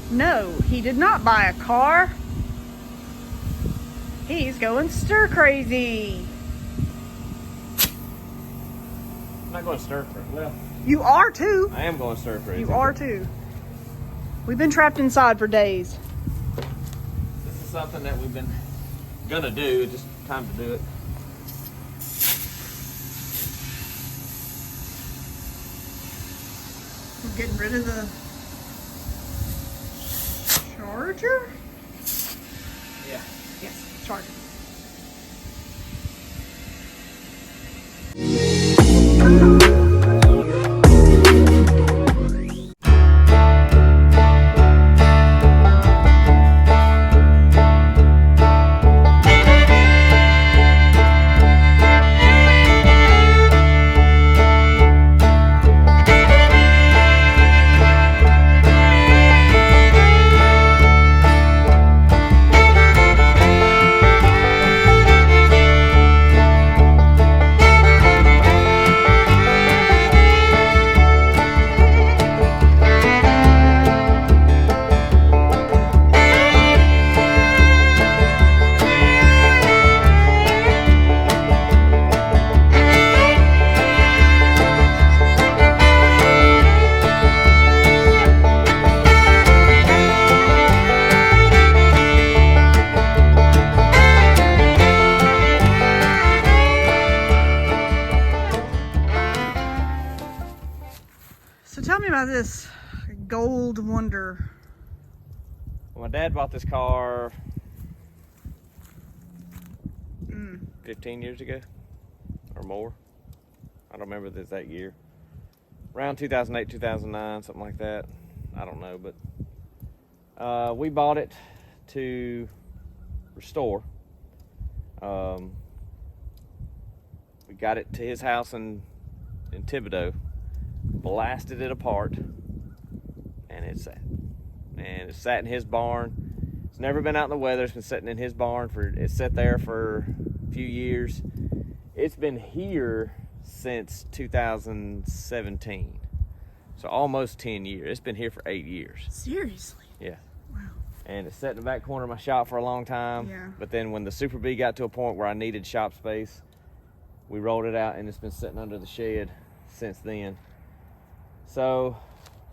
No, he did not buy a car. He's going stir crazy. I'm not going stir crazy. Well, You are too. I am going stir crazy. You are too. We've been trapped inside for days. This is something that we've been gonna do. It's just time to do it. We're getting rid of the charger? Yeah. Yes, charger. So tell me about this Gold Wonder. Well, my dad bought this car 15 years ago or more. I don't remember the exact year. Around 2008, 2009, something like that. I don't know, but we bought it to restore. We got it to his house in Thibodaux, blasted it apart, and it sat. And it sat in his barn. It's never been out in the weather. It's been sitting in his barn it's sat there for a few years. It's been here since 2017. So almost 10 years. It's been here for 8 years. Seriously? Yeah. Wow. And it sat in the back corner of my shop for a long time. Yeah. But then when the Super Bee got to a point where I needed shop space, we rolled it out and it's been sitting under the shed since then. So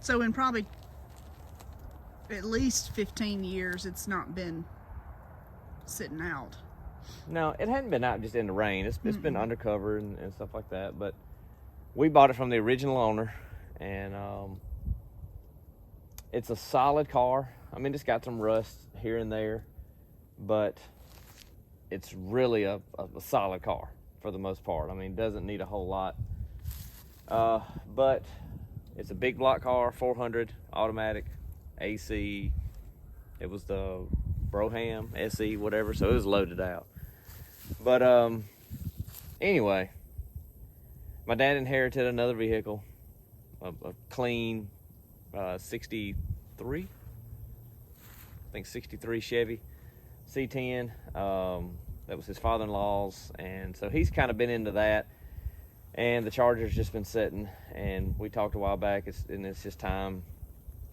in probably at least 15 years, it's not been sitting out. no, it hadn't been out just in the rain. It's been undercover and stuff like that. But we bought it from the original owner, and it's a solid car. I mean, it's got some rust here and there, but it's really a solid car for the most part. I mean, doesn't need a whole lot. But it's a big block car, 400 automatic, AC. It was the Brougham SE, whatever, so it was loaded out. But anyway, my dad inherited another vehicle, a clean 63, I think 63 Chevy C10. That was his father-in-law's, and so he's kind of been into that. And the Charger's just been sitting, and we talked a while back, it's just time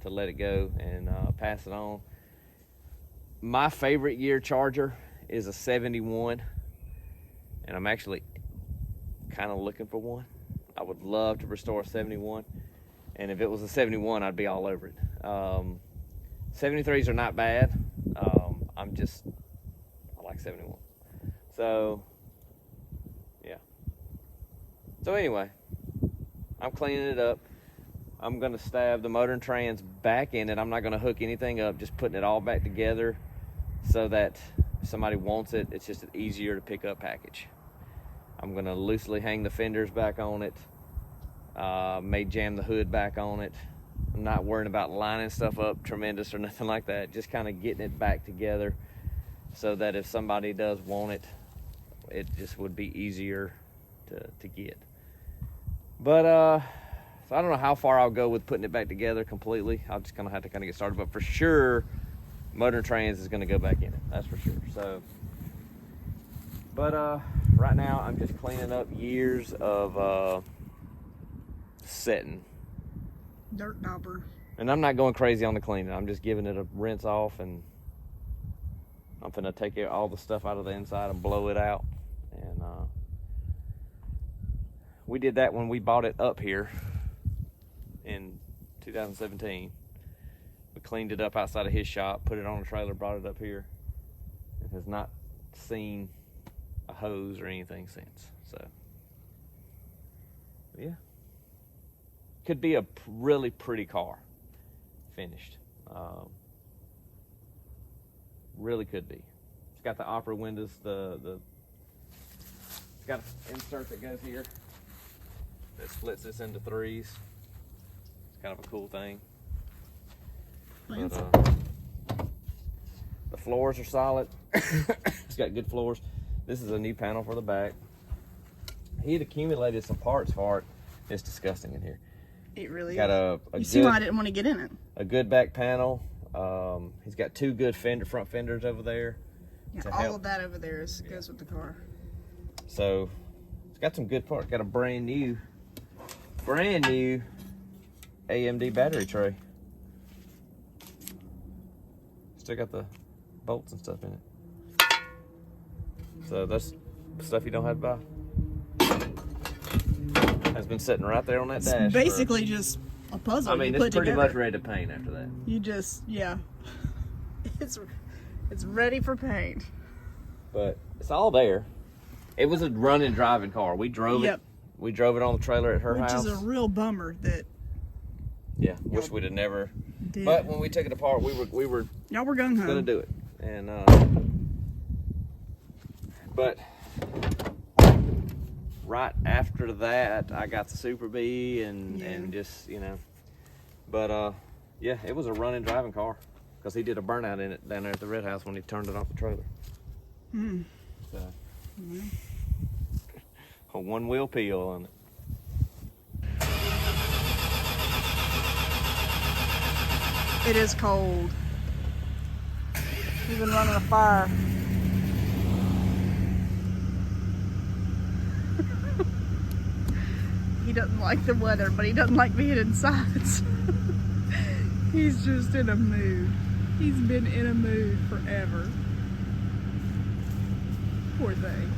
to let it go and pass it on. My favorite year Charger is a 71, and I'm actually kind of looking for one. I would love to restore a 71, and if it was a 71, I'd be all over it. 73s are not bad. I like 71. So, yeah. So anyway, I'm cleaning it up. I'm going to stab the motor and trans back in it. I'm not going to hook anything up, just putting it all back together so that if somebody wants it, it's just an easier to pick up package. I'm going to loosely hang the fenders back on it, may jam the hood back on it. I'm not worrying about lining stuff up tremendous or nothing like that, just kind of getting it back together so that if somebody does want it, it just would be easier to get. But so I don't know how far I'll go with putting it back together completely. I'll just kind of have to get started. But for sure, motor and trans is going to go back in it. That's for sure. So, but right now I'm just cleaning up years of setting. Dirt dauber. And I'm not going crazy on the cleaning. I'm just giving it a rinse off, and I'm finna take all the stuff out of the inside and blow it out. And we did that when we bought it up here in 2017. We cleaned it up outside of his shop, put it on a trailer, brought it up here, and has not seen a hose or anything since. So, yeah. Could be a really pretty car finished. Really could be. It's got the opera windows, it's got an insert that goes here that splits this into threes. It's kind of a cool thing. But, the floors are solid. It's got good floors. This is a new panel for the back. He had accumulated some parts for it. It's disgusting in here. It really got is. a you see why I didn't want to get in it. A good back panel. He's got two good front fenders over there. Yeah, all of that over there goes with the car. So it's got some good parts. Got a brand new AMD battery tray. Still got the bolts and stuff in it. So that's stuff you don't have to buy. Has been sitting right there on that dash. It's basically just a puzzle. I mean, it's pretty much ready to paint after that. You just, yeah. It's ready for paint. But it's all there. It was a running, driving car. We drove it. We drove it on the trailer at her house. Which is a real bummer that. Yeah, wish we'd have never. Did. But when we took it apart, we were y'all were gung ho. Gonna do it, and but right after that, I got the Super Bee and just but yeah, it was a running, driving car because he did a burnout in it down there at the Red House when he turned it off the trailer. So, a one-wheel peel on it. It is cold. We've been running a fire. He doesn't like the weather, but he doesn't like being inside. He's just in a mood. He's been in a mood forever. Poor thing.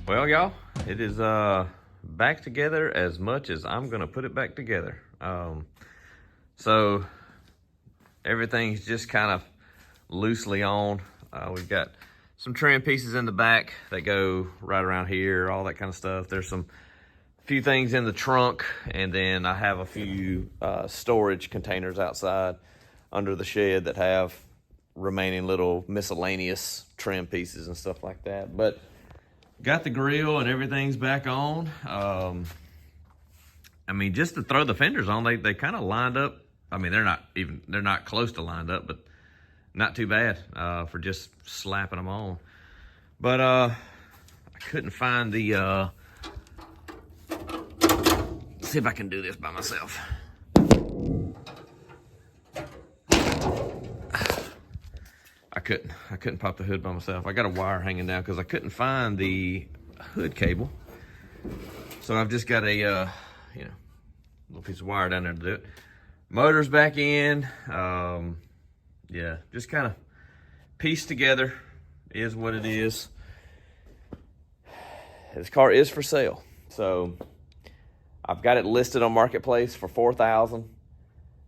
Well, y'all, it is back together as much as I'm gonna put it back together. So everything's just kind of loosely on. We've got some trim pieces in the back that go right around here, all that kind of stuff. There's some few things in the trunk, and then I have a few storage containers outside under the shed that have remaining little miscellaneous trim pieces and stuff like that. But got the grill and everything's back on. I mean, just to throw the fenders on, they kind of lined up. I mean, they're not close to lined up, but not too bad for just slapping them on. But I couldn't find the, let's see if I can do this by myself. I couldn't pop the hood by myself. I got a wire hanging down because I couldn't find the hood cable. So I've just got a, little piece of wire down there to do it. Motor's back in. Yeah, just kind of pieced together is what it is. This car is for sale. So I've got it listed on Marketplace for $4,000.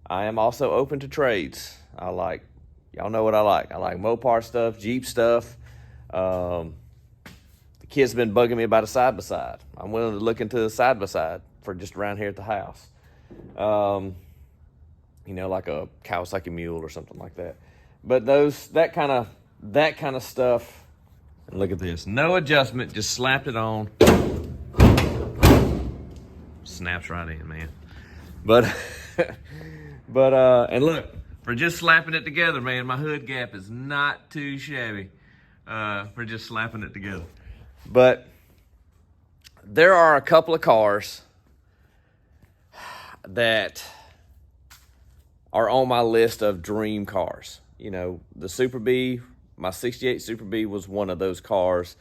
I am also open to trades. Y'all know what I like. I like Mopar stuff, Jeep stuff. The kids have been bugging me about a side-by-side. I'm willing to look into a side-by-side for just around here at the house. Like a Kawasaki Mule or something like that. But that kind of stuff. And look at this. No adjustment, just slapped it on. Snaps right in, man. But and look, for just slapping it together, man, my hood gap is not too shabby for just slapping it together. But there are a couple of cars that are on my list of dream cars. The Super Bee, my 68 Super Bee was one of those cars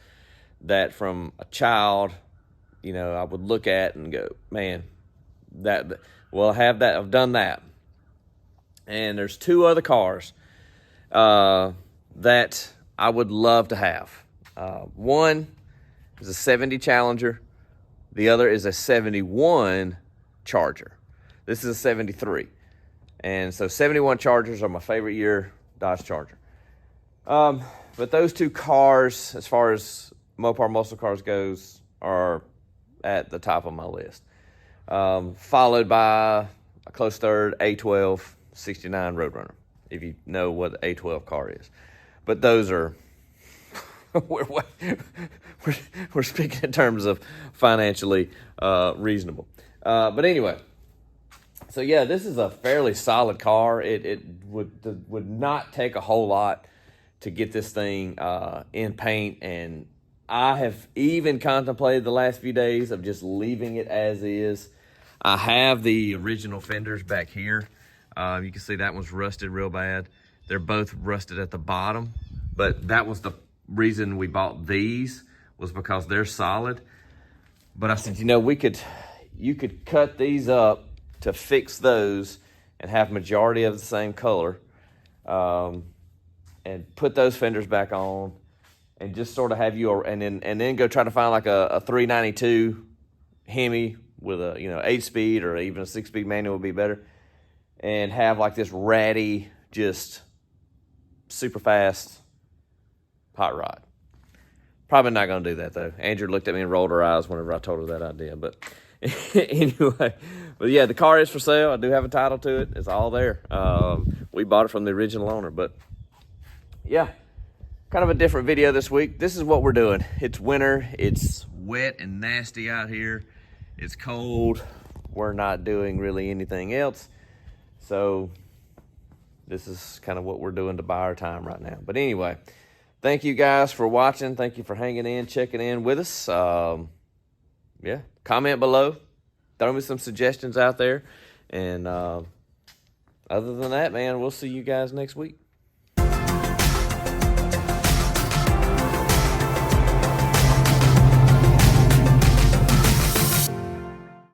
that from a child, I would look at and go, man, I've done that. And there's two other cars that I would love to have. One is a 70 Challenger. The other is a 71 Charger. This is a 73. And so 71 Chargers are my favorite year Dodge Charger. But those two cars, as far as Mopar muscle cars goes, are at the top of my list. Followed by a close third, A12 69 Roadrunner, if you know what the A12 car is. But those are, we're speaking in terms of financially reasonable. But anyway, so yeah, this is a fairly solid car. It would not take a whole lot to get this thing in paint, and I have even contemplated the last few days of just leaving it as is. I have the original fenders back here. You can see that one's rusted real bad. They're both rusted at the bottom, but that was the reason we bought these, was because they're solid. But I said, you could cut these up to fix those and have majority of the same color, and put those fenders back on, and just sort of have you, and then go try to find like a 392 Hemi with a 8-speed or even a 6-speed manual would be better, and have like this ratty, just super fast hot rod. Probably not going to do that though. Andrew looked at me and rolled her eyes whenever I told her that idea. But anyway, but yeah, the car is for sale. I do have a title to it. It's all there. We bought it from the original owner. But yeah, kind of a different video this week. This is what we're doing. It's winter. It's wet and nasty out here. It's cold. We're not doing really anything else. So this is kind of what we're doing to buy our time right now. But anyway, thank you guys for watching. Thank you for hanging in, checking in with us. Yeah, comment below. Throw me some suggestions out there. And other than that, man, we'll see you guys next week.